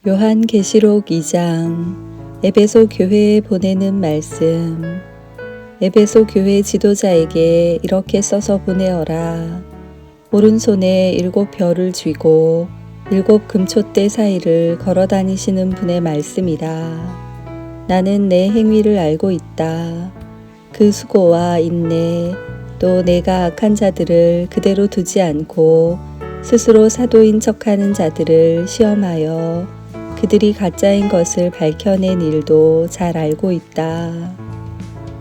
요한계시록 2장. 에베소 교회에 보내는 말씀. 에베소 교회 지도자에게 이렇게 써서 보내어라. 오른손에 7 별을 쥐고 7 금촛대 사이를 걸어 다니시는 분의 말씀이다. 나는 내 행위를 알고 있다. 그 수고와 인내, 또 내가 악한 자들을 그대로 두지 않고 스스로 사도인 척하는 자들을 시험하여 그들이 가짜인 것을 밝혀낸 일도 잘 알고 있다.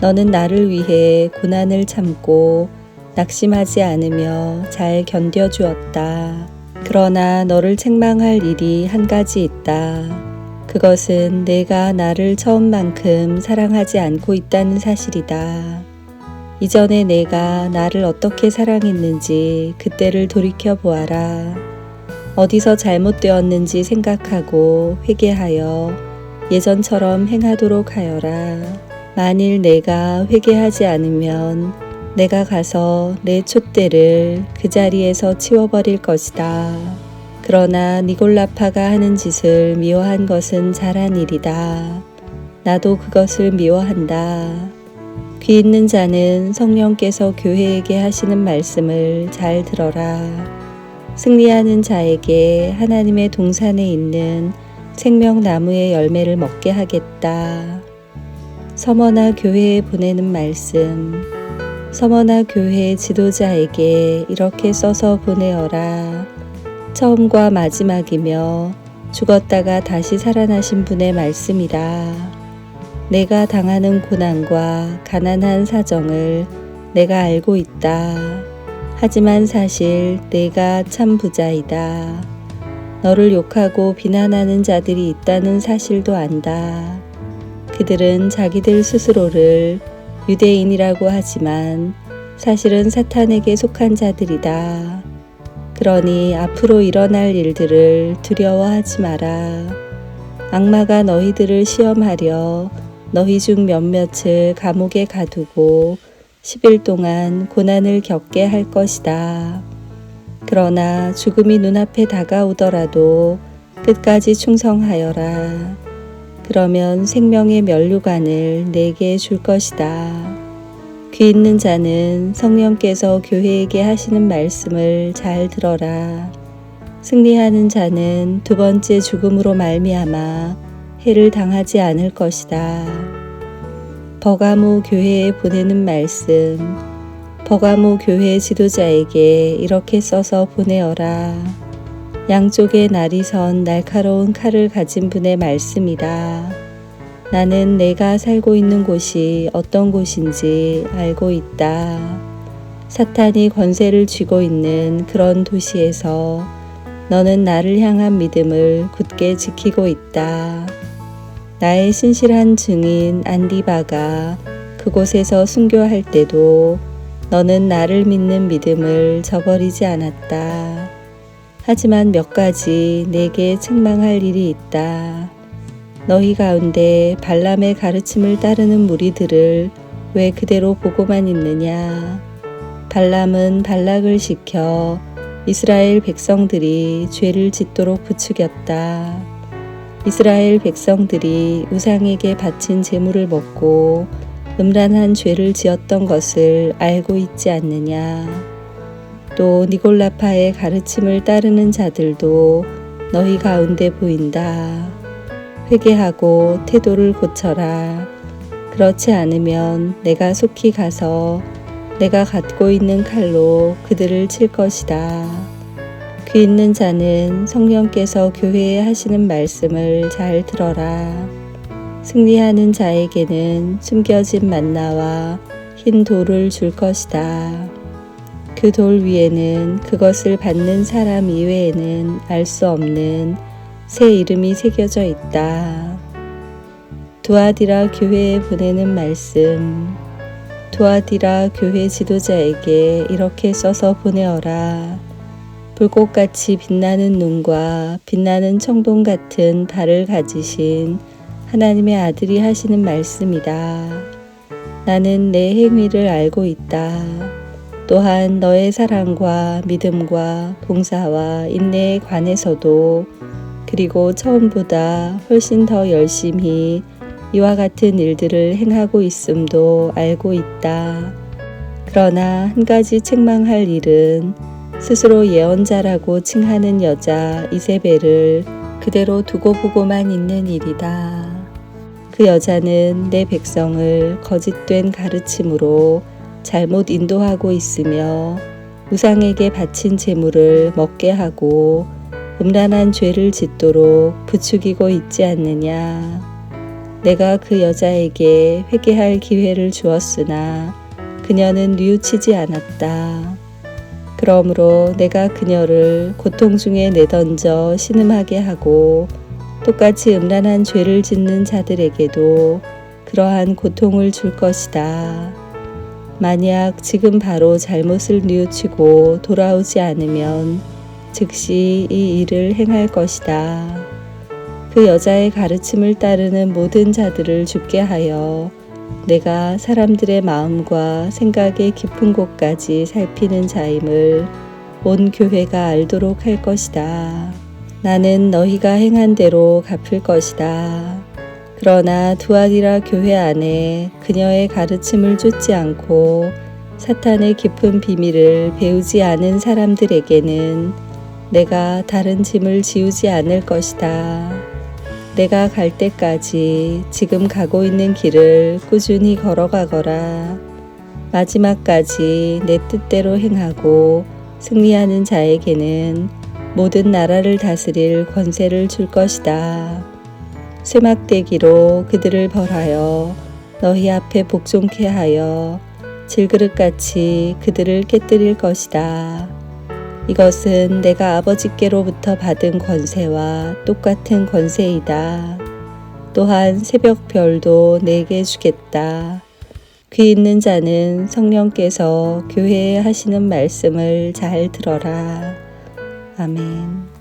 너는 나를 위해 고난을 참고 낙심하지 않으며 잘 견뎌주었다. 그러나 너를 책망할 일이 한 가지 있다. 그것은 내가 나를 처음만큼 사랑하지 않고 있다는 사실이다. 이전에 내가 나를 어떻게 사랑했는지 그때를 돌이켜 보아라. 어디서 잘못되었는지 생각하고 회개하여 예전처럼 행하도록 하여라. 만일 내가 회개하지 않으면 내가 가서 내 촛대를 그 자리에서 치워버릴 것이다. 그러나 니골라파가 하는 짓을 미워한 것은 잘한 일이다. 나도 그것을 미워한다. 귀 있는 자는 성령께서 교회에게 하시는 말씀을 잘 들어라. 승리하는 자에게 하나님의 동산에 있는 생명나무의 열매를 먹게 하겠다. 서머나 교회에 보내는 말씀. 서머나 교회 지도자에게 이렇게 써서 보내어라. 처음과 마지막이며 죽었다가 다시 살아나신 분의 말씀이다. 내가 당하는 고난과 가난한 사정을 내가 알고 있다. 하지만 사실 내가 참 부자이다. 너를 욕하고 비난하는 자들이 있다는 사실도 안다. 그들은 자기들 스스로를 유대인이라고 하지만 사실은 사탄에게 속한 자들이다. 그러니 앞으로 일어날 일들을 두려워하지 마라. 악마가 너희들을 시험하려 너희 중 몇몇을 감옥에 가두고 10일 동안 고난을 겪게 할 것이다. 그러나 죽음이 눈앞에 다가오더라도 끝까지 충성하여라. 그러면 생명의 면류관을 내게 줄 것이다. 귀 있는 자는 성령께서 교회에게 하시는 말씀을 잘 들어라. 승리하는 자는 2번째 죽음으로 말미암아 해를 당하지 않을 것이다. 버가모 교회에 보내는 말씀. 버가모 교회 지도자에게 이렇게 써서 보내어라. 양쪽에 날이 선 날카로운 칼을 가진 분의 말씀이다. 나는 내가 살고 있는 곳이 어떤 곳인지 알고 있다. 사탄이 권세를 쥐고 있는 그런 도시에서 너는 나를 향한 믿음을 굳게 지키고 있다. 나의 신실한 증인 안디바가 그곳에서 순교할 때도 너는 나를 믿는 믿음을 저버리지 않았다. 하지만 몇 가지 내게 책망할 일이 있다. 너희 가운데 발람의 가르침을 따르는 무리들을 왜 그대로 보고만 있느냐? 발람은 발락을 시켜 이스라엘 백성들이 죄를 짓도록 부추겼다. 이스라엘 백성들이 우상에게 바친 제물을 먹고 음란한 죄를 지었던 것을 알고 있지 않느냐. 또 니골라파의 가르침을 따르는 자들도 너희 가운데 보인다. 회개하고 태도를 고쳐라. 그렇지 않으면 내가 속히 가서 내가 갖고 있는 칼로 그들을 칠 것이다. 귀 있는 자는 성령께서 교회에 하시는 말씀을 잘 들어라. 승리하는 자에게는 숨겨진 만나와 흰 돌을 줄 것이다. 그 돌 위에는 그것을 받는 사람 이외에는 알 수 없는 새 이름이 새겨져 있다. 두아디라 교회에 보내는 말씀. 두아디라 교회 지도자에게 이렇게 써서 보내어라. 불꽃같이 빛나는 눈과 빛나는 청동 같은 발을 가지신 하나님의 아들이 하시는 말씀이다. 나는 내 행위를 알고 있다. 또한 너의 사랑과 믿음과 봉사와 인내에 관해서도 그리고 처음보다 훨씬 더 열심히 이와 같은 일들을 행하고 있음도 알고 있다. 그러나 한 가지 책망할 일은 스스로 예언자라고 칭하는 여자 이세벨을 그대로 두고 보고만 있는 일이다. 그 여자는 내 백성을 거짓된 가르침으로 잘못 인도하고 있으며 우상에게 바친 제물을 먹게 하고 음란한 죄를 짓도록 부추기고 있지 않느냐. 내가 그 여자에게 회개할 기회를 주었으나 그녀는 뉘우치지 않았다. 그러므로 내가 그녀를 고통 중에 내던져 신음하게 하고 똑같이 음란한 죄를 짓는 자들에게도 그러한 고통을 줄 것이다. 만약 지금 바로 잘못을 뉘우치고 돌아오지 않으면 즉시 이 일을 행할 것이다. 그 여자의 가르침을 따르는 모든 자들을 죽게 하여 내가 사람들의 마음과 생각의 깊은 곳까지 살피는 자임을 온 교회가 알도록 할 것이다. 나는 너희가 행한 대로 갚을 것이다. 그러나 두아디라 교회 안에 그녀의 가르침을 쫓지 않고 사탄의 깊은 비밀을 배우지 않은 사람들에게는 내가 다른 짐을 지우지 않을 것이다. 내가 갈 때까지 지금 가고 있는 길을 꾸준히 걸어가거라. 마지막까지 내 뜻대로 행하고 승리하는 자에게는 모든 나라를 다스릴 권세를 줄 것이다. 쇠막대기로 그들을 벌하여 너희 앞에 복종케 하여 질그릇같이 그들을 깨뜨릴 것이다. 이것은 내가 아버지께로부터 받은 권세와 똑같은 권세이다. 또한 새벽별도 내게 주겠다. 귀 있는 자는 성령께서 교회에 하시는 말씀을 잘 들어라. 아멘.